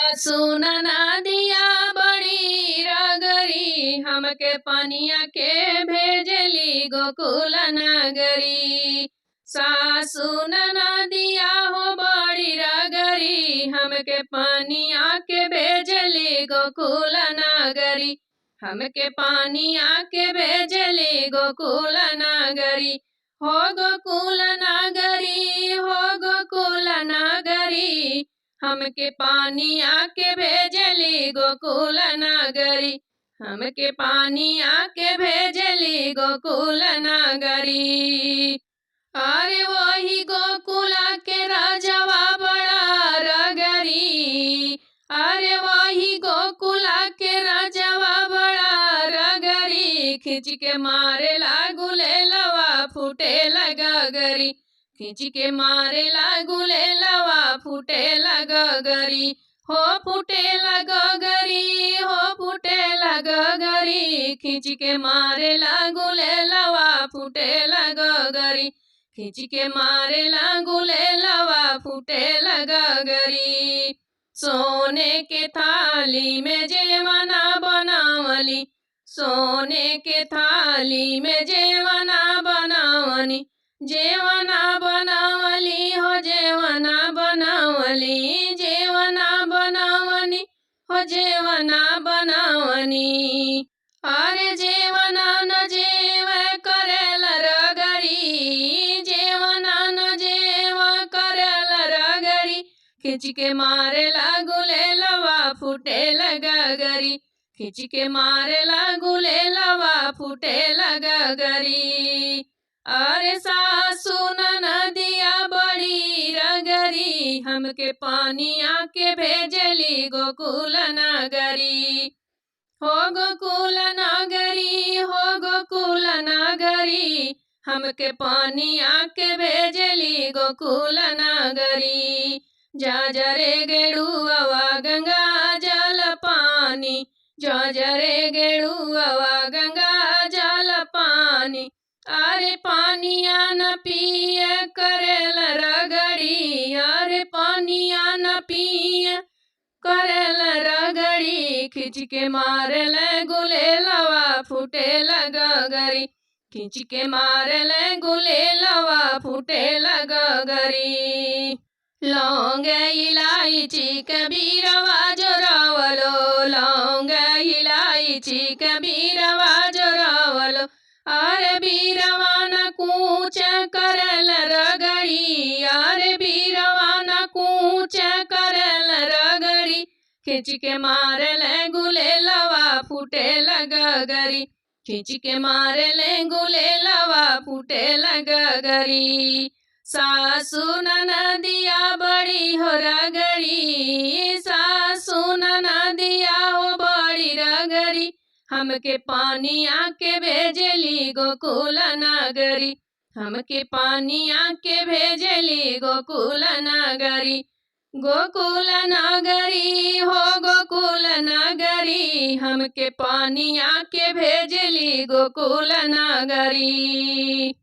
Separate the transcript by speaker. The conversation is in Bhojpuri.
Speaker 1: सासु ननदिया बड़ी रगरी हमके पनिया के भेजली गोकुल नगरी। सासु ननदिया हो बड़ी रगरी हमके पनिया के भेजली गोकुल नगरी। हमके पानिया के भेजली गोकुल नगरी। हो गोकुल नगरी हो गोकुल नगरी हमके पानिया के भेजली गोकुल नगरी। हमके पानिया के भेजली गोकुल नगरी। अरे वही गोकुला के राजवा बड़ा रगरी। अरे वही गोकुला के राजवा बड़ा रगरी खींच के मारे लागुले लवा फूटे लगरी। खींच के मारे लागुले लवा फूटे लगरी। हो फूटे लगरी हो फूटे लगरी खींच के मारे लागुले लवा फूटे लगरी। खींच के मारे लागुले लवा फूटे लगरी। सोने के थाली में जेवना बनावली। सोने के थाली में जेवना बनावनी। जेवना बनावली हो जेवना बनावली। जेवना बनावनी हो जेवना बनावनी। अरे जेवना न जेव करेल रगरी। जेवना न जेव करेल रगरी खींच के मारे लागुले लवा फूटे लगरी। खींच के मारे लागुले लवा फूटे लगरी। अरे सासु ननदिया बड़ी रगरी हमके पानिया के भेजली गोकुल नगरी। हो गोकुल नगरी हो गोकुल नगरी हमके पानिया के भेजली गोकुल नगरी। जाजरे गेड़ुआ गंगा जल पानी। जाजरे गेड़ुआ गंगा जल पानी। अरे पानिया न पिय करेल रगड़ी। अरे पानिया न पिय करेल रगड़ी खींच के मारल गुले लवा फूटे लगरी। खींच के मारल गुले लवा फूटे लगरी। लौंग इलायची कबीरवा जोरावलो। लौंग इलायची कबीरवा जोरावलो। अरे बीरवा न कूच करल रगड़ी। अरे बीरवा न कूच करल रगड़ी खींच के मारल गुले लवा फूटे लगरी। खींच के मारल गुले लवा फूटे लगरी। सासु ननदिया बड़ी हो रगरी। सासु ननदिया हो बड़ी रगरी हमके पानिया के भेजली गोकुल नगरी। हमके पानिया के भेजली गोकुल नगरी। गोकुल नगरी हो गोकुल नगरी हमके पानिया के भेजली गोकुल नगरी।